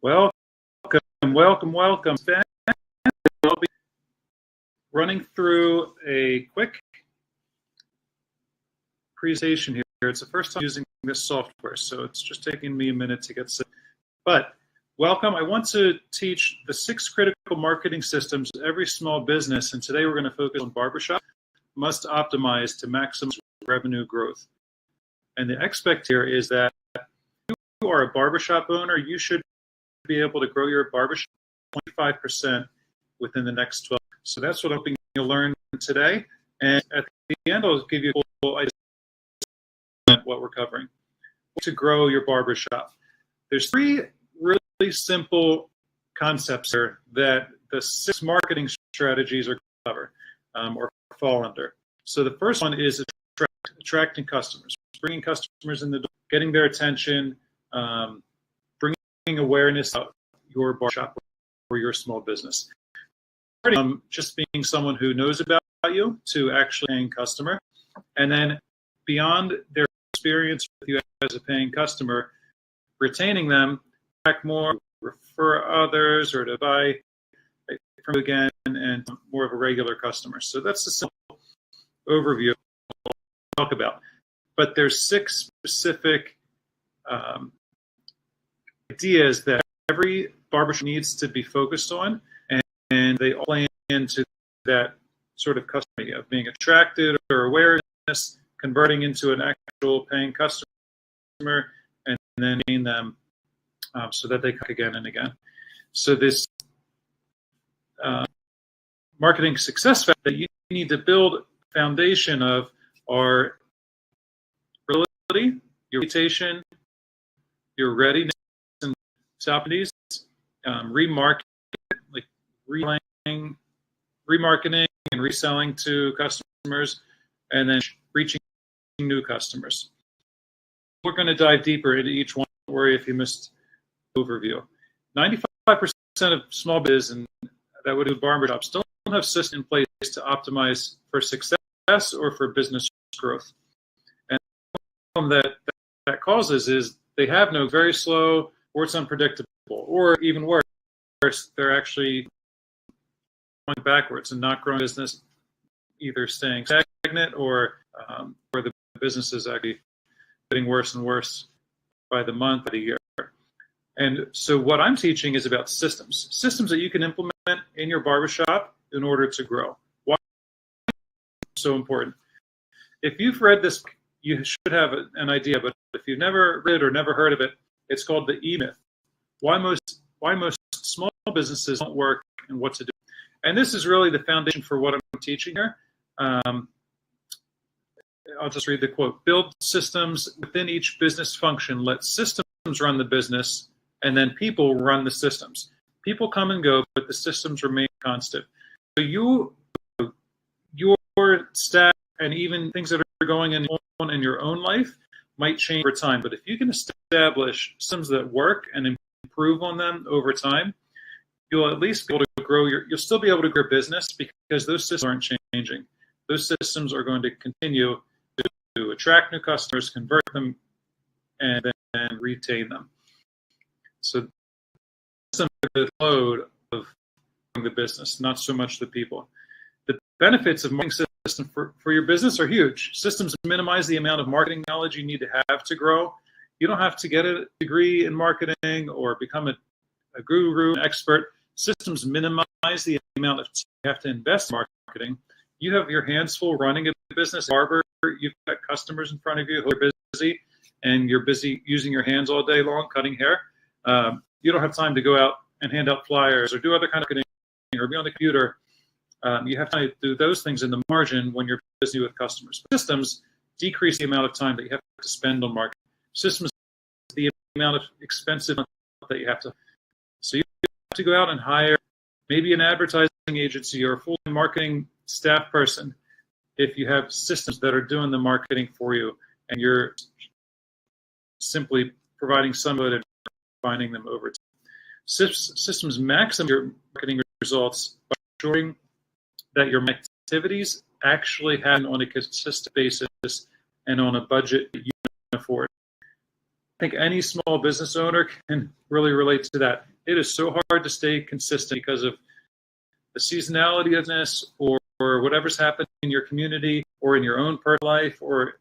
Welcome, welcome. I'll be running through a quick presentation here. It's the first time using this software, so it's just taking me a minute to get set. But welcome. I want to teach the 6 critical marketing systems every small business, and today we're going to focus on Barbershop must optimize to maximize revenue growth. And the expect here is that if you are a barbershop owner, you should be able to grow your barbershop 25% within the next 12 months. So that's what I'm hoping you'll learn today. And at the end, I'll give you a full idea of what we're covering. To grow your barbershop. There's 3 really simple concepts here that the 6 marketing strategies are covered or fall under. So the first one is attracting customers, bringing customers in the door, getting their attention, bringing awareness of your barbershop or your small business. Just being someone who knows about you to actually paying customer, and then beyond their experience with you as a paying customer, retaining them, back more, refer others, or to buy from you again, and more of a regular customer. So that's a simple overview we'll talk about. But there's 6 specific ideas that every barbershop needs to be focused on, and they all play into that sort of customer of being attracted or awareness, converting into an actual paying customer, and then gain them so that they come again and again. So this marketing success factor that you need to build foundation of are ability, your reputation, your readiness and opportunities, remarketing and reselling to customers, and then reaching new customers. We're going to dive deeper into each one. Don't worry if you missed the overview. 95% of small business and that would do barbershops don't have systems in place to optimize for success or for business growth. And the problem that causes is they have no, very slow, or it's unpredictable, or even worse, they're actually going backwards and not growing business, either staying stagnant or the business is actually getting worse and worse by the month, by the year. And so what I'm teaching is about systems that you can implement in your barbershop in order to grow. Why is it so important? If you've read this, you should have an idea, but if you've never read or never heard of it, it's called the E-myth. Why most small businesses don't work and what to do. And this is really the foundation for what I'm teaching here. I'll just read the quote. Build systems within each business function. Let systems run the business, and then people run the systems. People come and go, but the systems remain constant. So your staff and even things that are going on in your own life might change over time. But if you can establish systems that work and improve on them over time, you'll at least be able to grow you'll still be able to grow your business because those systems aren't changing. Those systems are going to continue to attract new customers, convert them, and then retain them. So the load of the business, not so much the people. The benefits of marketing system for your business are huge. Systems minimize the amount of marketing knowledge you need to have to grow. You don't have to get a degree in marketing or become a guru, an expert. Systems minimize the amount of time you have to invest in marketing. You have your hands full running a business. Barber, you've got customers in front of you who are busy, and you're busy using your hands all day long cutting hair. You don't have time to go out and hand out flyers or do other kind of marketing or be on the computer. You have to do those things in the margin when you're busy with customers. Systems decrease the amount of time that you have to spend on marketing. Systems the amount of expensive that you have to. So you have to go out and hire maybe an advertising agency or a full-time marketing staff person if you have systems that are doing the marketing for you and you're simply providing some of it and finding them over time. Systems maximize your marketing results by ensuring that your activities actually happen on a consistent basis and on a budget that you can afford. think any small business owner can really relate to that. It is so hard to stay consistent because of the seasonality of this, or whatever's happening in your community or in your own personal life or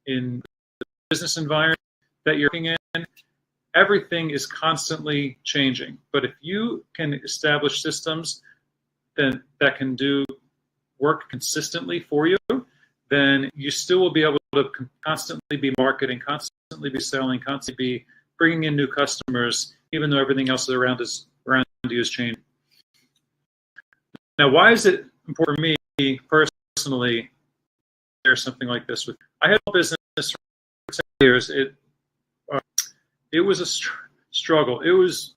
in the business environment that you're working in. Everything is constantly changing. But if you can establish systems then that can do work consistently for you, then you still will be able to constantly be marketing, constantly be selling, constantly be bringing in new customers, even though everything else around you is changing. Now, why is it important for me personally to share something like this with you? I had a business for 10 years. It was a struggle. It was,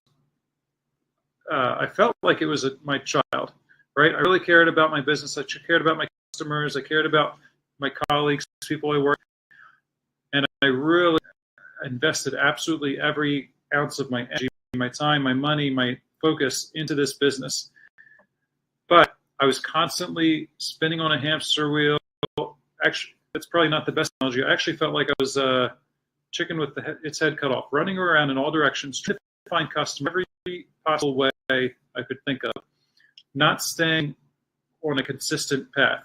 I felt like it was my child, right? I really cared about my business. I cared about my customers. I cared about my colleagues, people I work with, and I really invested absolutely every ounce of my energy, my time, my money, my focus into this business. But I was constantly spinning on a hamster wheel. Actually, that's probably not the best analogy. I actually felt like I was a chicken with its head cut off, running around in all directions, trying to find customers every possible way I could think of, not staying on a consistent path.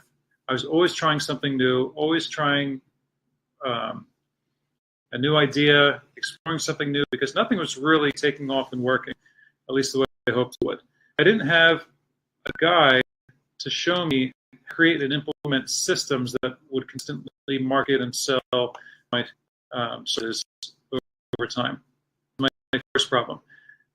I was always trying something new, always trying a new idea, exploring something new, because nothing was really taking off and working, at least the way I hoped it would. I didn't have a guide to show me, create and implement systems that would constantly market and sell my services over time. My first problem.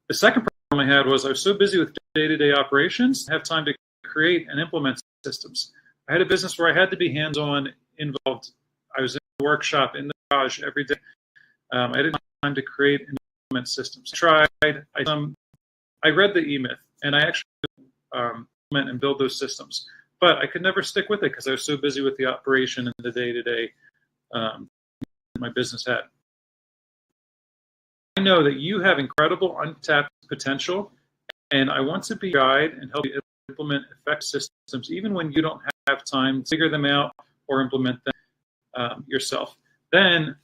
The second problem I had was I was so busy with day-to-day operations, I didn't have time to create and implement systems. I had a business where I had to be hands-on involved. I was in the workshop, in the garage every day. I didn't have time to create and implement systems. I read the E-Myth, and I actually implement and build those systems. But I could never stick with it because I was so busy with the operation and the day-to-day my business had. I know that you have incredible untapped potential, and I want to be your guide and help you implement effective systems, even when you don't have time to figure them out or implement them yourself. Then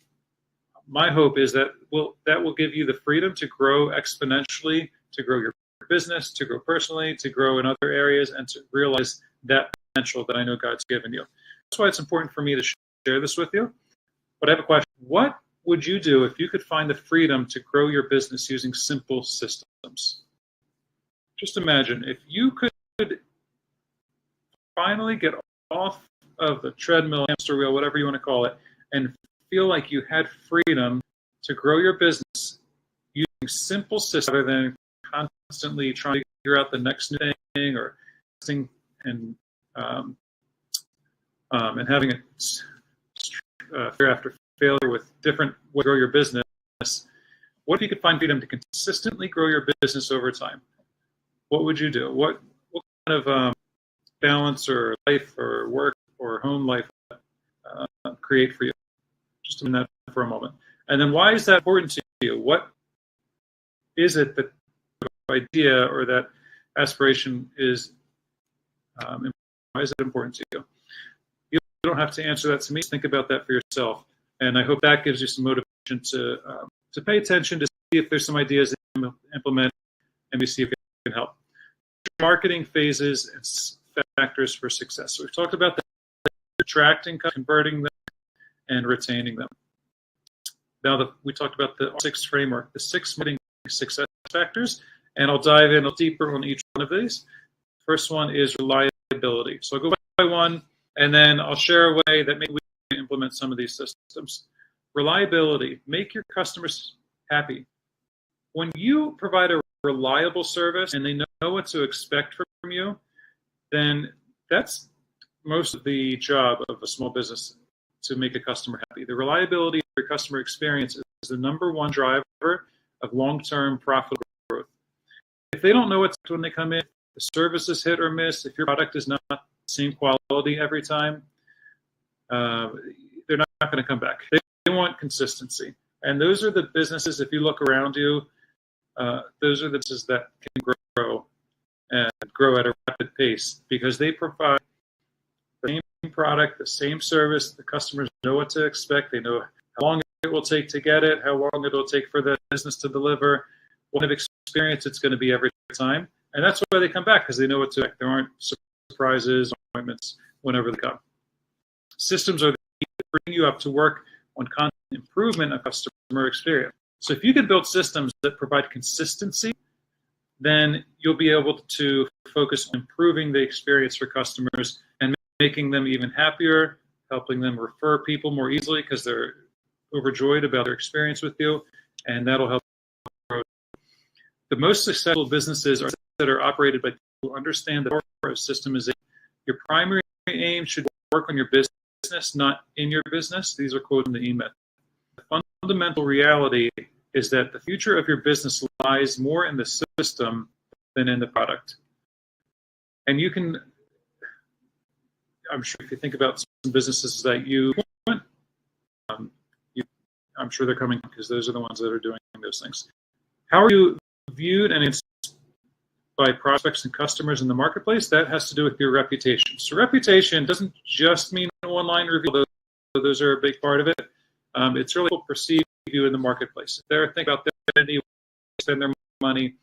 my hope is that will give you the freedom to grow exponentially, to grow your business, to grow personally, to grow in other areas, and to realize that potential that I know God's given you. That's why it's important for me to share this with you. But I have a question. What would you do if you could find the freedom to grow your business using simple systems? Just imagine if you could finally get off of the treadmill, hamster wheel, whatever you want to call it, and feel like you had freedom to grow your business using simple systems rather than constantly trying to figure out the next new thing or testing and having a fear after failure with different ways to grow your business. What if you could find freedom to consistently grow your business over time? What would you do? What kind of balance or life or work or home life create for you? Just in that for a moment. And then why is that important to you? What is it that idea or that aspiration is, why is it important to you? You don't have to answer that to me. Think about that for yourself. And I hope that gives you some motivation to pay attention, to see if there's some ideas that you can implement, and we see if it can help. Marketing phases and factors for success. So we've talked about that, attracting, converting them, and retaining them. Now we talked about the 6 framework, the 6 marketing success factors, and I'll dive in a little deeper on each one of these. First one is reliability. So I'll go by one, and then I'll share a way that maybe we can implement some of these systems. Reliability. Make your customers happy. When you provide a reliable service and they know what to expect from you, then that's most of the job of a small business, to make a customer happy. The reliability of your customer experience is the number one driver of long-term profitable growth. If they don't know what's when they come in, the service is hit or miss, if your product is not the same quality every time, they're not going to come back. They want consistency. And those are the businesses, if you look around you, those are the businesses that can grow and grow at a rapid pace because they provide the same product, the same service. The customers know what to expect. They know how long it will take to get it, how long it will take for the business to deliver, what kind of experience it's going to be every time. And that's why they come back, because they know what to expect. There aren't surprises, appointments whenever they come. Systems are the key to bring you up to work on content improvement of customer experience. So if you can build systems that provide consistency, then you'll be able to focus on improving the experience for customers and making them even happier, helping them refer people more easily because they're overjoyed about their experience with you, and that'll help grow. The most successful businesses are that are operated by people who understand the power of systemization. Your primary aim should work on your business, not in your business. These are quotes from the E-Myth. The fundamental reality is that the future of your business lies more in the system than in the product. And you can, I'm sure if you think about some businesses that you want, I'm sure they're coming because those are the ones that are doing those things. How are you viewed and by prospects and customers in the marketplace? That has to do with your reputation. So reputation doesn't just mean online review, although those are a big part of it. It's really people perceive you in the marketplace. If they're thinking about their identity, spend their money,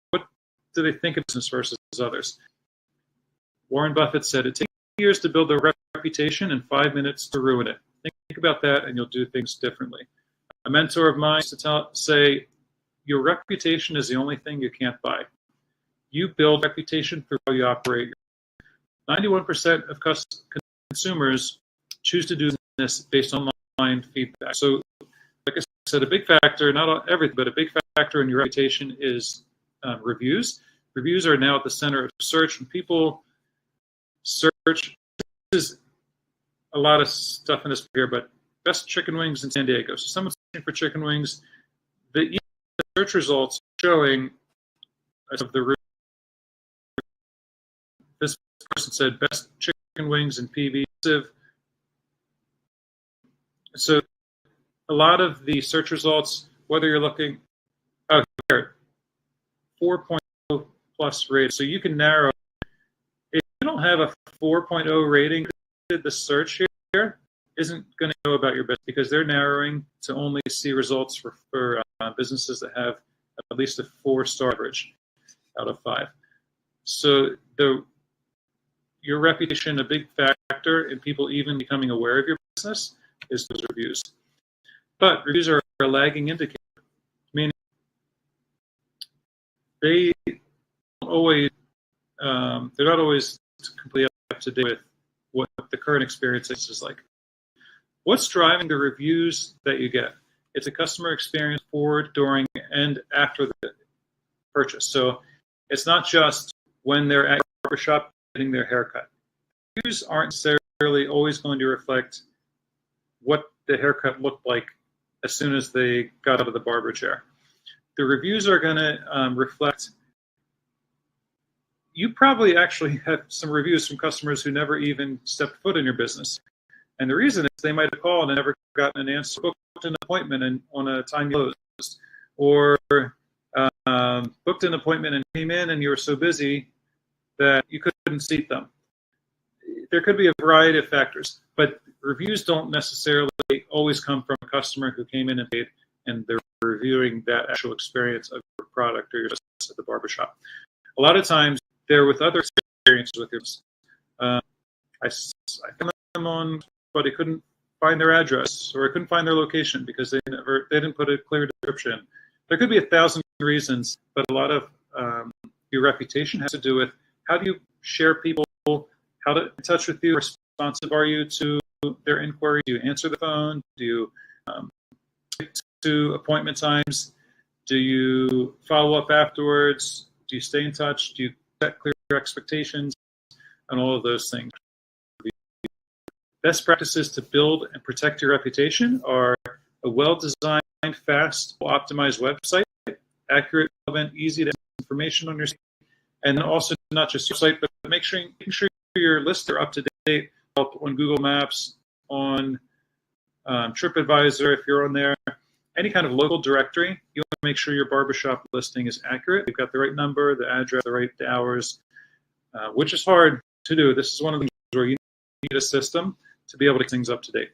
what do they think of business versus others? Warren Buffett said, it takes years to build a reputation and 5 minutes to ruin it. Think about that and you'll do things differently. A mentor of mine used to say, your reputation is the only thing you can't buy. You build reputation through how you operate. 91% of consumers choose to do this based on online feedback. So, like I said, a big factor, not everything, but a big factor in your reputation is reviews. Reviews are now at the center of search. When people search, this is a lot of stuff in this here, but best chicken wings in San Diego. So someone's searching for chicken wings. The search results showing of the this person said best chicken wings in PV. So a lot of the search results, whether you're looking, oh, here, 4.0 plus rating. So you can narrow. If you don't have a 4.0 rating, the search here isn't going to know about your business because they're narrowing to only see results for businesses that have at least a 4-star average out of 5. So your reputation, a big factor in people even becoming aware of your business, is those reviews. But reviews are a lagging indicator, meaning they always they're not always completely up to date with what the current experience is like. What's driving the reviews that you get? It's a customer experience before, during, and after the purchase. So it's not just when they're at Barbershop getting their haircut. Reviews aren't necessarily always going to reflect what the haircut looked like as soon as they got out of the barber chair. The reviews are going to reflect. You probably actually have some reviews from customers who never even stepped foot in your business. And the reason is they might have called and never gotten an answer, booked an appointment on a time you closed, or booked an appointment and came in and you were so busy that you couldn't seat them. There could be a variety of factors, but reviews don't necessarily always come from a customer who came in and paid and they're reviewing that actual experience of your product or your business at the barbershop. A lot of times, they're with other experiences with your business. I found them on, but I couldn't find their address, or I couldn't find their location because they didn't put a clear description. There could be 1,000 reasons, but a lot of your reputation has to do with how do you share people, how to in touch with you, responsive are you to their inquiry, do you answer the phone, do you stick to appointment times, do you follow up afterwards, do you stay in touch, do you set clear expectations, and all of those things. Best practices to build and protect your reputation are a well-designed, fast, optimized website, accurate, relevant, easy to information on your site, and then also not just your site, but making sure your lists are up to date on Google Maps, on TripAdvisor if you're on there, any kind of local directory. You want to make sure your barbershop listing is accurate. You've got the right number, the address, the right hours, which is hard to do. This is one of the things where you need a system to be able to get things up to date.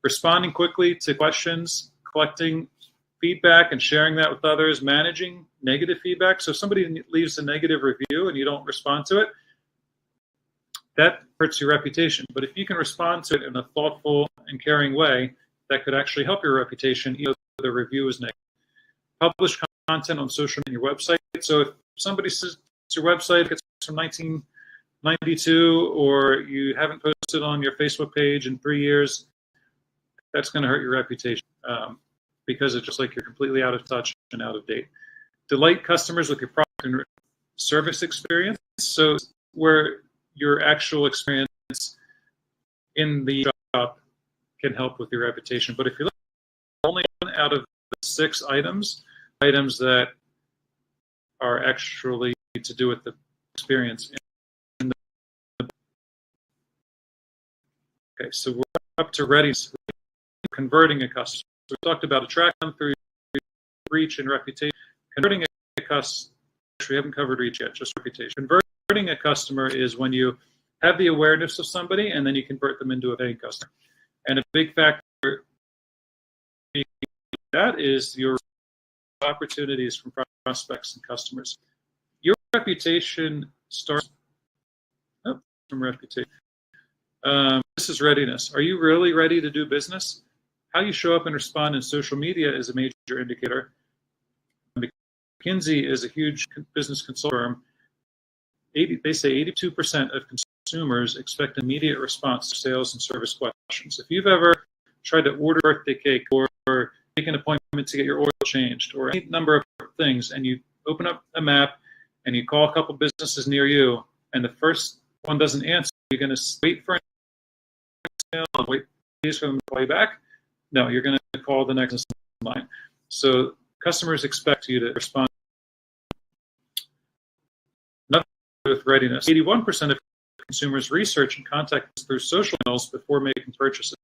responding quickly to questions, collecting feedback and sharing that with others, managing negative feedback. So if somebody leaves a negative review and you don't respond to it, that hurts your reputation. But if you can respond to it in a thoughtful and caring way, that could actually help your reputation, even though the review is negative. Publish content on social media, your website. So if somebody says it's your website, it's from 1992, or you haven't posted on your Facebook page in 3 years, that's going to hurt your reputation because it's just like you're completely out of touch and out of date. Delight customers with your product and service experience. So where your actual experience in the shop can help with your reputation. But if you look at only one out of the 6 items that are actually to do with the experience. Okay, so we're up to readiness, converting a customer. So we talked about attracting them through reach and reputation. Converting a customer, we haven't covered reach yet, just reputation. Converting a customer is when you have the awareness of somebody and then you convert them into a paying customer. And a big factor in that is your opportunities from prospects and customers. Your reputation starts from reputation. This is readiness. Are you really ready to do business? How you show up and respond in social media is a major indicator. McKinsey is a huge business consulting firm. They say 82% of consumers expect immediate response to sales and service questions. If you've ever tried to order a birthday cake or make an appointment to get your oil changed or any number of things, and you open up a map and you call a couple businesses near you, and the first one doesn't answer, you're going to wait for an email and wait for them to call you back? No, you're going to call the next line. So customers expect you to respond. Another with readiness. 81% of consumers research and contact us through social channels before making purchases.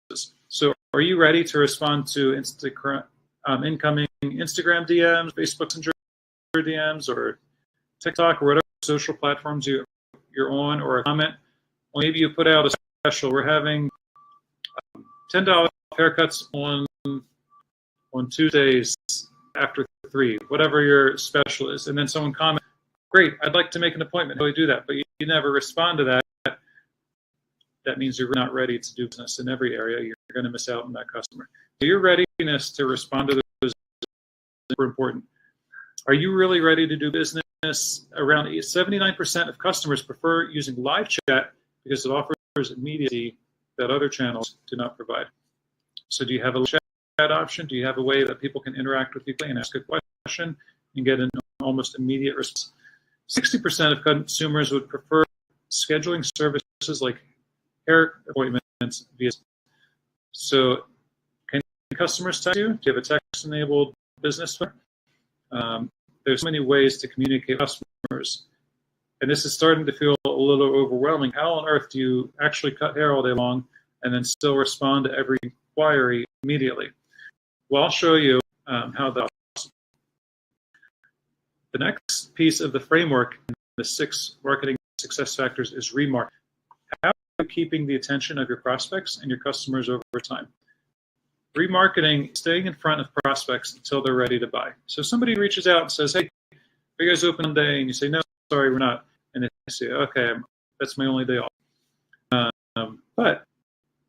So are you ready to respond to incoming Instagram DMs, Facebook Messenger DMs, or TikTok, or whatever social platforms you're on, or a comment? Or maybe you put out a special. We're having $10 haircuts on Tuesdays after 3, whatever your special is. And then someone comments, great, I'd like to make an appointment. How do we do that? But you never respond to that. That means you're not ready to do business in every area. You're going to miss out on that customer. So your readiness to respond to those is super important. Are you really ready to do business? Around 79% of customers prefer using live chat because it offers immediacy that other channels do not provide. So do you have a chat option? Do you have a way that people can interact with you and ask a question and get an almost immediate response? 60% of consumers would prefer scheduling services like hair appointments via. So can customers text you? Do you have a text-enabled business phone? There's so many ways to communicate with customers. And this is starting to feel a little overwhelming. How on earth do you actually cut hair all day long and then still respond to every inquiry immediately? Well, I'll show you how that's possible. The next piece of the framework, the 6 marketing success factors, is remarketing. How are you keeping the attention of your prospects and your customers over time? Remarketing, staying in front of prospects until they're ready to buy. So somebody reaches out and says, hey, are you guys open Monday? And you say, no, sorry, we're not. And they say, okay, that's my only day off. But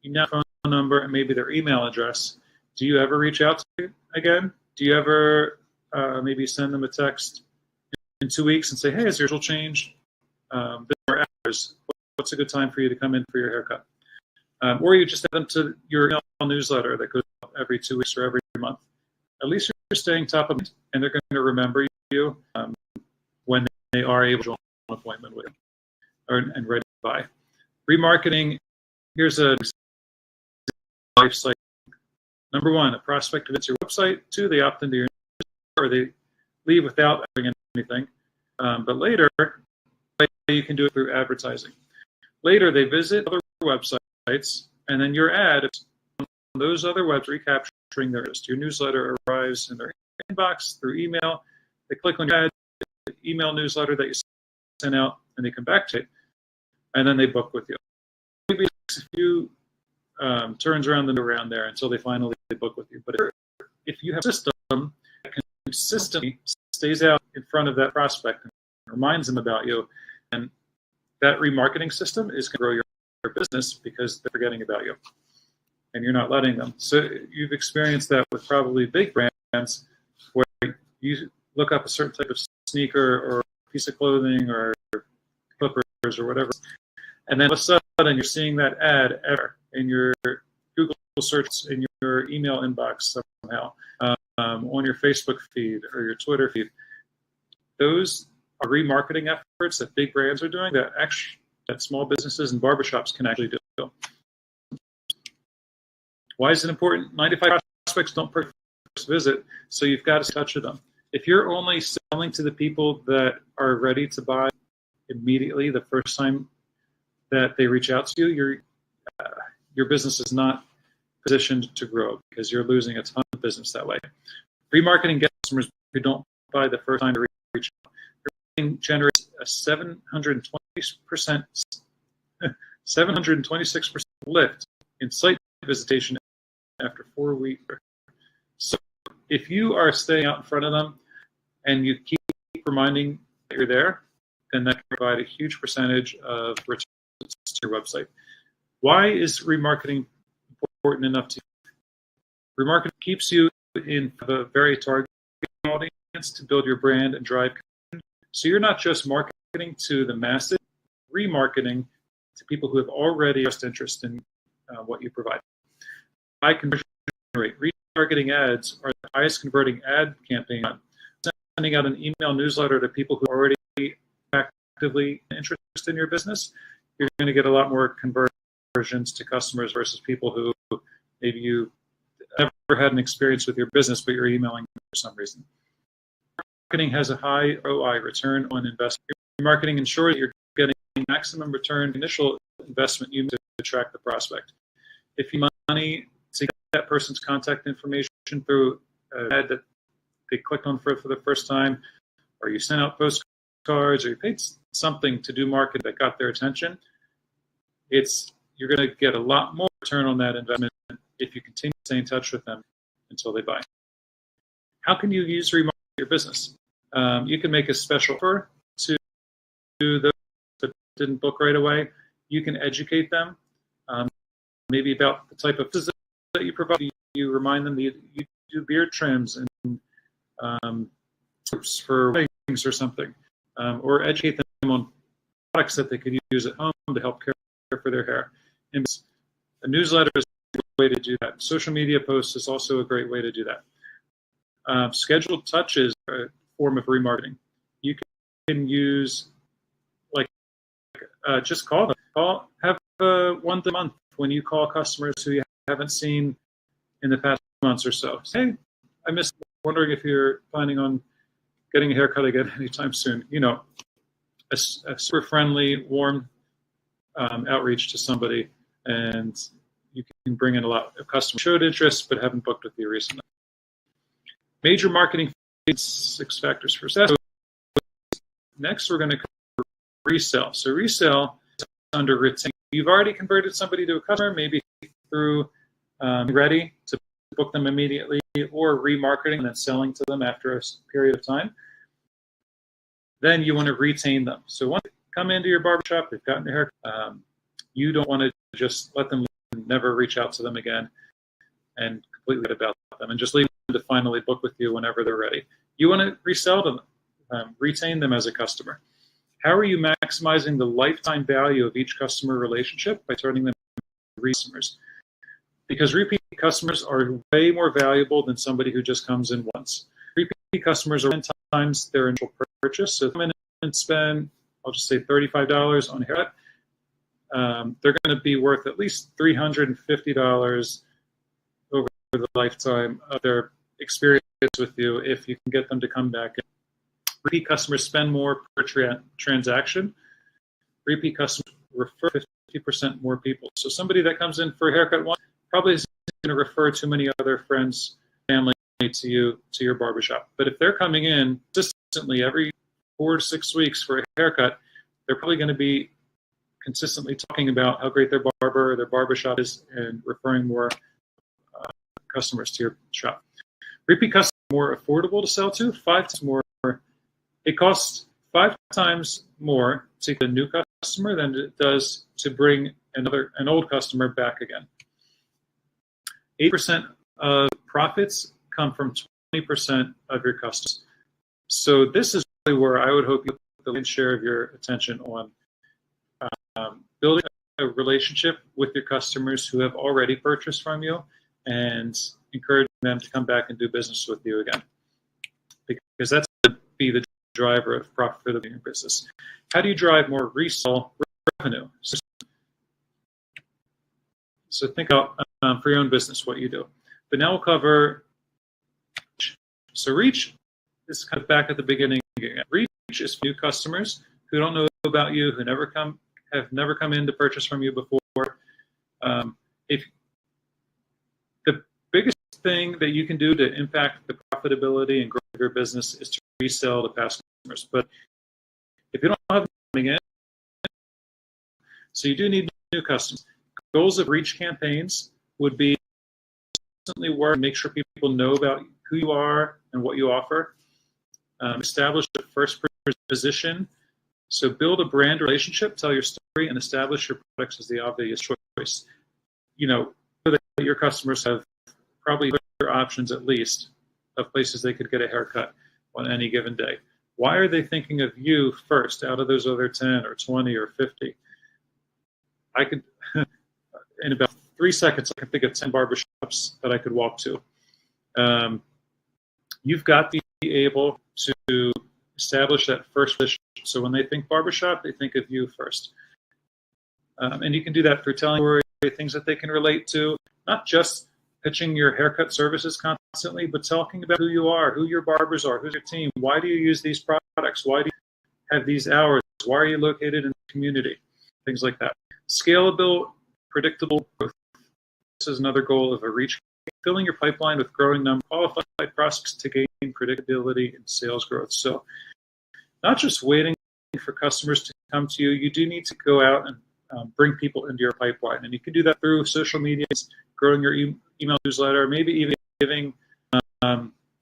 you now have a phone number and maybe their email address. Do you ever reach out to them again? Do you ever maybe send them a text in 2 weeks and say, hey, has your schedule changed? More hours. What's a good time for you to come in for your haircut? Or you just add them to your email newsletter that goes out every 2 weeks or every month. At least you're staying top of mind, and they're going to remember you when they are able to join an appointment with you and ready to buy. Remarketing, here's a life cycle. Number 1, a prospect visits your website. 2, they opt into your newsletter, or they leave without doing anything. But later, you can do it through advertising. Later, they visit other websites, and then your ad is on those other websites recapturing their interest. Your newsletter arrives in their inbox through email. They click on your ad, the email newsletter that you sent out, and they come back to it, and then they book with you. Maybe it's a few turns around and around there until they finally book with you. But if you have a system that consistently stays out in front of that prospect and reminds them about you, and that remarketing system is going to grow your business because they're forgetting about you and you're not letting them. So you've experienced that with probably big brands where you look up a certain type of sneaker or piece of clothing or clippers or whatever, and then all of a sudden you're seeing that ad ever in your Google search, in your email inbox somehow, on your Facebook feed or your Twitter feed. Those are remarketing efforts that big brands are doing that small businesses and barbershops can actually do. Why is it important? 95 prospects don't purchase visit, so you've got to touch with them. If you're only selling to the people that are ready to buy immediately the first time that they reach out to you, your business is not positioned to grow because you're losing a ton of business that way. Remarketing gets customers who don't buy the first time to reach out. Generates a 726% lift in site visitation after 4 weeks. So if you are staying out in front of them and you keep reminding that you're there, then that can provide a huge percentage of returns to your website. Why is remarketing important enough to you? Remarketing keeps you in a very targeted audience to build your brand and drive. So you're not just marketing to the masses, remarketing to people who have already expressed interest in what you provide. High conversion rate. Retargeting ads are the highest converting ad campaign. Sending out an email newsletter to people who are already actively interested in your business, you're going to get a lot more conversions to customers versus people who maybe you never had an experience with your business, but you're emailing for some reason. Marketing has a high ROI, return on investment. Marketing ensures that you're getting maximum return initial investment you need to attract the prospect. If you money to get that person's contact information through an ad that they clicked on for the first time, or you sent out postcards, or you paid something to do marketing that got their attention, you're going to get a lot more return on that investment if you continue to stay in touch with them until they buy. How can you use remarketing your business? You can make a special offer to those that didn't book right away. You can educate them, maybe about the type of business that you provide. You remind them that you do beard trims and for weddings or something, or educate them on products that they could use at home to help care for their hair. And a newsletter is a way to do that. Social media posts is also a great way to do that. Scheduled touches are a form of remarketing. You can use just call them. Have once a month when you call customers who you haven't seen in the past months or so. Say, hey, I missed. Wondering if you're planning on getting a haircut again anytime soon. A super friendly, warm outreach to somebody, and you can bring in a lot of customers who showed interest but haven't booked with you recently. Major marketing 6 factors for success. Next, we're going to cover resell. So resell is under retain. You've already converted somebody to a customer, maybe through ready to book them immediately, or remarketing and then selling to them after a period of time. Then you want to retain them. So once they come into your barbershop, they've gotten their haircut, you don't want to just let them leave and never reach out to them again and completely forget about them and just leave them to finally book with you whenever they're ready. You want to resell to them, retain them as a customer. How are you maximizing the lifetime value of each customer relationship? By turning them into customers. Because repeat customers are way more valuable than somebody who just comes in once. Repeat customers are 10 times their initial purchase. So if they come in and spend, I'll just say $35 on a haircut, they're going to be worth at least $350 over the lifetime of their experience with you if you can get them to come back. Repeat customers spend more per transaction. Repeat customers refer 50% more people. So somebody that comes in for a haircut once probably isn't going to refer too many other friends, family to your barbershop. But if they're coming in consistently every 4 to 6 weeks for a haircut, they're probably going to be consistently talking about how great their barber or their barbershop is and referring more customers to your shop. Repeat customers are more affordable to sell to, 5 times more. It costs 5 times more to get a new customer than it does to bring an old customer back again. 8% of profits come from 20% of your customers. So this is really where I would hope you put the lion's share of your attention on building a relationship with your customers who have already purchased from you and encouraging them to come back and do business with you again. Because that's going to be the driver of profitability in your business. How do you drive more resale revenue? So think about for your own business what you do. But now we'll cover reach. So reach is kind of back at the beginning again. Reach is for new customers who don't know about you, who have never come in to purchase from you before. If the biggest thing that you can do to impact the profitability and growth of your business is to resell to past customers. But if you don't have them coming in, so you do need new customers. Goals of reach campaigns would be constantly work, make sure people know about who you are and what you offer. Establish a first position. So build a brand relationship, tell your story, and establish your products as the obvious choice. You know that your customers have probably other options at least of places they could get a haircut on any given day. Why are they thinking of you first out of those other 10 or 20 or 50? I could, in about 3 seconds, I can think of 10 barbershops that I could walk to. You've got to be able to establish that first position. So when they think barbershop, they think of you first. And you can do that through telling things that they can relate to, not just pitching your haircut services constantly, but talking about who you are, who your barbers are, who's your team, why do you use these products, why do you have these hours, why are you located in the community, things like that. Scalable, predictable growth. This is another goal of a reach. Filling your pipeline with growing number of qualified prospects to gain predictability and sales growth. So not just waiting for customers to come to you, you do need to go out and bring people into your pipeline. And you can do that through social media, growing your email newsletter, maybe even giving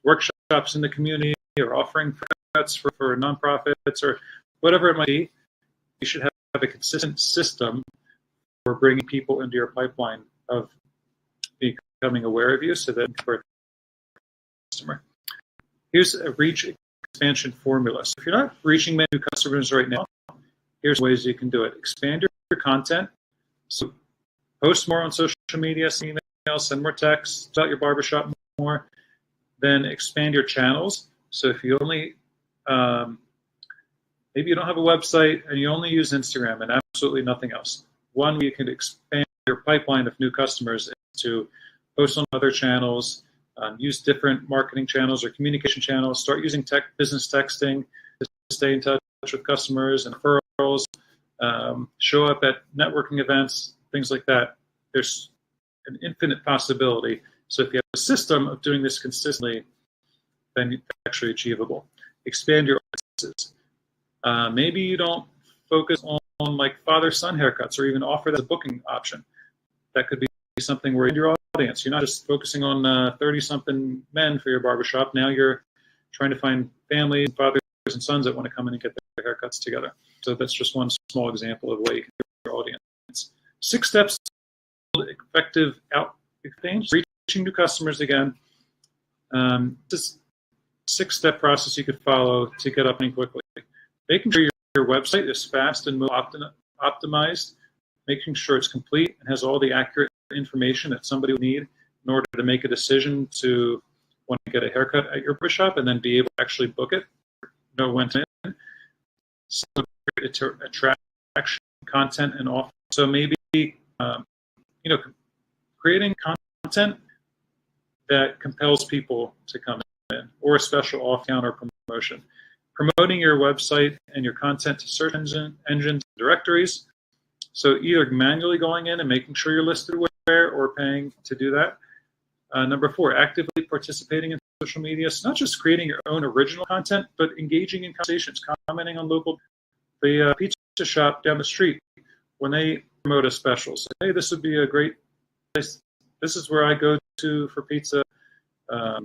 workshops in the community or offering cuts for nonprofits or whatever it might be. You should have a consistent system for bringing people into your pipeline of becoming aware of you so that for a customer. Here's a reach expansion formula. So if you're not reaching many new customers right now, here's ways you can do it. Expand your content. So post more on social media, send emails, send more texts, about your barbershop more. Then expand your channels. So if you only, maybe you don't have a website and you only use Instagram and absolutely nothing else. One way you can expand your pipeline of new customers is to post on other channels, use different marketing channels or communication channels, start using business texting to stay in touch with customers and referrals, show up at networking events, things like that. There's an infinite possibility. So if you have a system of doing this consistently, then it's actually achievable. Expand your audiences. Maybe you don't focus on like father-son haircuts or even offer that as a booking option. That could be something where your audience, you're not just focusing on 30-something men for your barbershop. Now you're trying to find families, fathers and sons that want to come in and get their haircuts together. So that's just one small example of a way you can do your audience. 6 steps to build effective campaigns, reaching new customers again. This 6-step process you could follow to get up and quickly. Making sure your website is fast and optimized, making sure it's complete and has all the accurate information that somebody would need in order to make a decision to want to get a haircut at your barbershop and then be able to actually book it, know when to in. So attraction, content, and offer. So maybe creating content that compels people to come in, or a special off-counter promotion. Promoting your website and your content to search engines and directories. So either manually going in and making sure you're listed where or paying to do that. Number 4, actively participating in social media. So not just creating your own original content, but engaging in conversations, commenting on the pizza shop down the street, when they promote a special, say, hey, this would be a great place. This is where I go to for pizza. I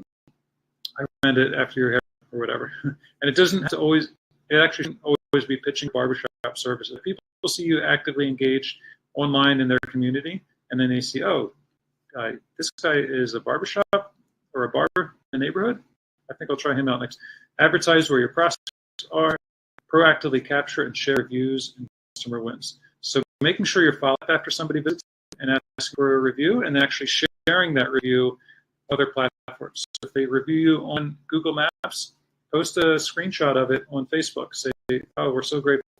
recommend it after your hair or whatever. And it doesn't have to always, it actually shouldn't always be pitching barbershop services. People see you actively engaged online in their community, and then they see, oh, this guy is a barbershop or a barber in the neighborhood. I think I'll try him out next. Advertise where your prospects are, proactively capture and share reviews and customer wins. So making sure you're following up after somebody visits and asking for a review, and actually sharing that review on other platforms. So if they review you on Google Maps, post a screenshot of it on Facebook. Say, oh, we're so grateful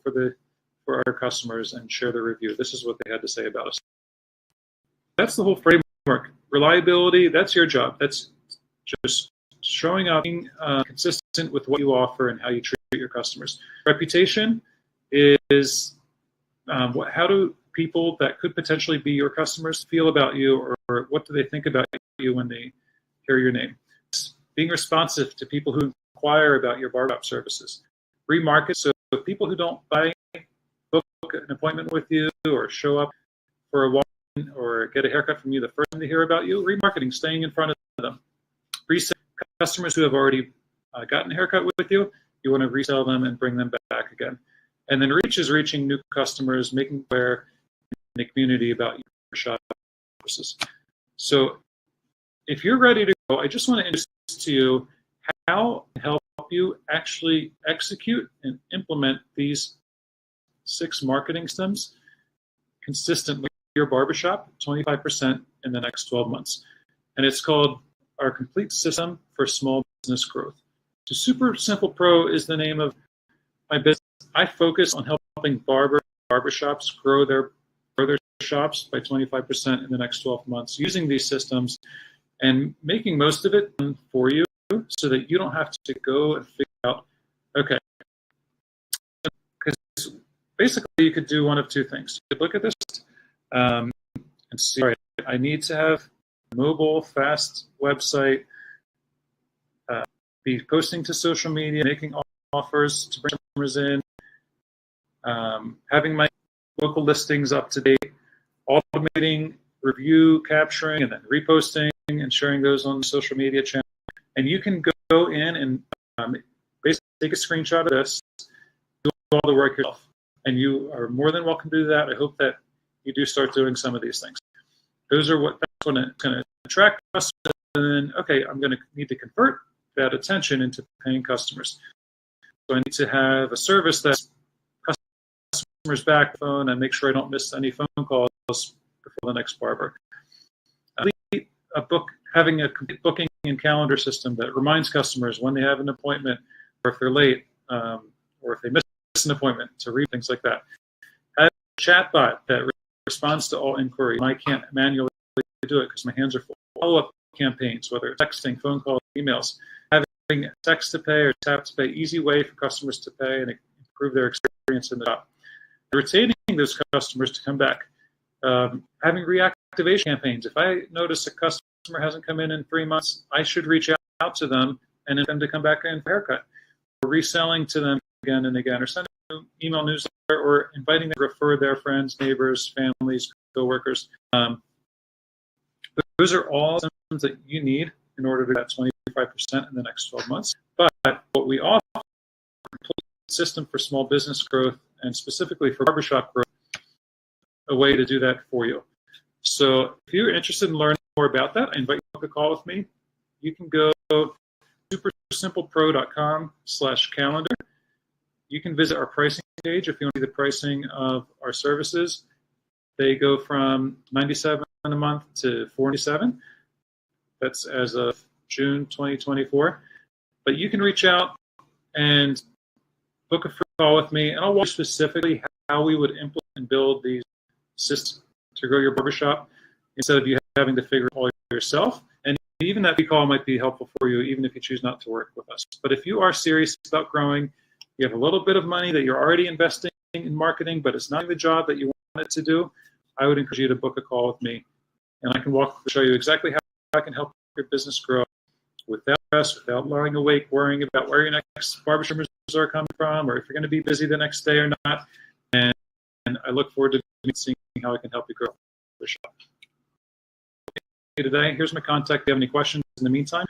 for our customers, and share the review. This is what they had to say about us. That's the whole framework. Reliability, that's your job. That's just showing up, being consistent with what you offer and how you treat your customers. Reputation is how do people that could potentially be your customers feel about you, or what do they think about you when they hear your name? It's being responsive to people who inquire about your barbershop services. Remarket, so people who don't book an appointment with you or show up for a walk or get a haircut from you the first time they hear about you, remarketing, staying in front of them. Resell customers who have already gotten a haircut with you, you want to resell them and bring them back again. And then reach is reaching new customers, making aware in the community about your shop services. So if you're ready to go, I just want to introduce to you how to help you actually execute and implement these 6 marketing systems consistently in your barbershop, 25% in the next 12 months. And it's called our complete system for small business growth. So Super Simple Pro is the name of my business. I focus on helping barbershops grow their shops by 25% in the next 12 months using these systems and making most of it for you so that you don't have to go and figure out, okay. Because basically you could do one of 2 things. You could look at this and see, all right, I need to have a mobile, fast website, be posting to social media, making offers to bring customers in, having my local listings up to date, automating review capturing and then reposting and sharing those on the social media channel. And you can go in and basically take a screenshot of this, do all the work yourself. And you are more than welcome to do that. I hope that you do start doing some of these things. That's when it's going to attract customers. And then, okay, I'm going to need to convert that attention into paying customers. So I need to have a service that's customers back phone and make sure I don't miss any phone calls before the next barber. Having a complete booking and calendar system that reminds customers when they have an appointment, or if they're late, or if they miss an appointment, to read things like that. Have a chatbot that responds to all inquiries. I can't manually do it because my hands are full. Follow-up campaigns, whether it's texting, phone calls, emails. Having text to pay or tap to pay, easy way for customers to pay and improve their experience in the shop. Retaining those customers to come back. Having reactivation campaigns. If I notice a customer hasn't come in 3 months, I should reach out to them and get them to come back in for a haircut. Or reselling to them again and again, or sending them an email newsletter, or inviting them to refer their friends, neighbors, families, coworkers. Those are all systems that you need in order to get 25% in the next 12 months. But what we offer is a complete system for small business growth, and specifically for barbershop growth, a way to do that for you. So if you're interested in learning more about that, I invite you to book a call with me. You can go to supersimplepro.com/calendar. You can visit our pricing page if you want to see the pricing of our services. They go from $97 a month to $47. That's as of June 2024. But you can reach out and book a free call with me, and I'll walk you specifically how we would implement and build these systems to grow your barbershop instead of you having to figure it all yourself. And even that free call might be helpful for you, even if you choose not to work with us. But if you are serious about growing, you have a little bit of money that you're already investing in marketing, but it's not the job that you want it to do, I would encourage you to book a call with me. And I can show you exactly how I can help your business grow without stress, without lying awake, worrying about where your next barbershop are coming from, or if you're going to be busy the next day or not. And I look forward to seeing how I can help you grow Barbershop. Today, here's my contact. If you have any questions in the meantime,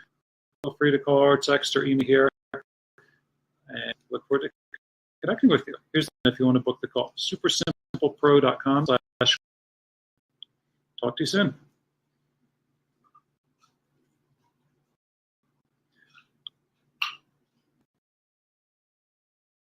feel free to call or text or email here, and look forward to connecting with you. Here's if you want to book the call, supersimplepro.com/. Talk to you soon.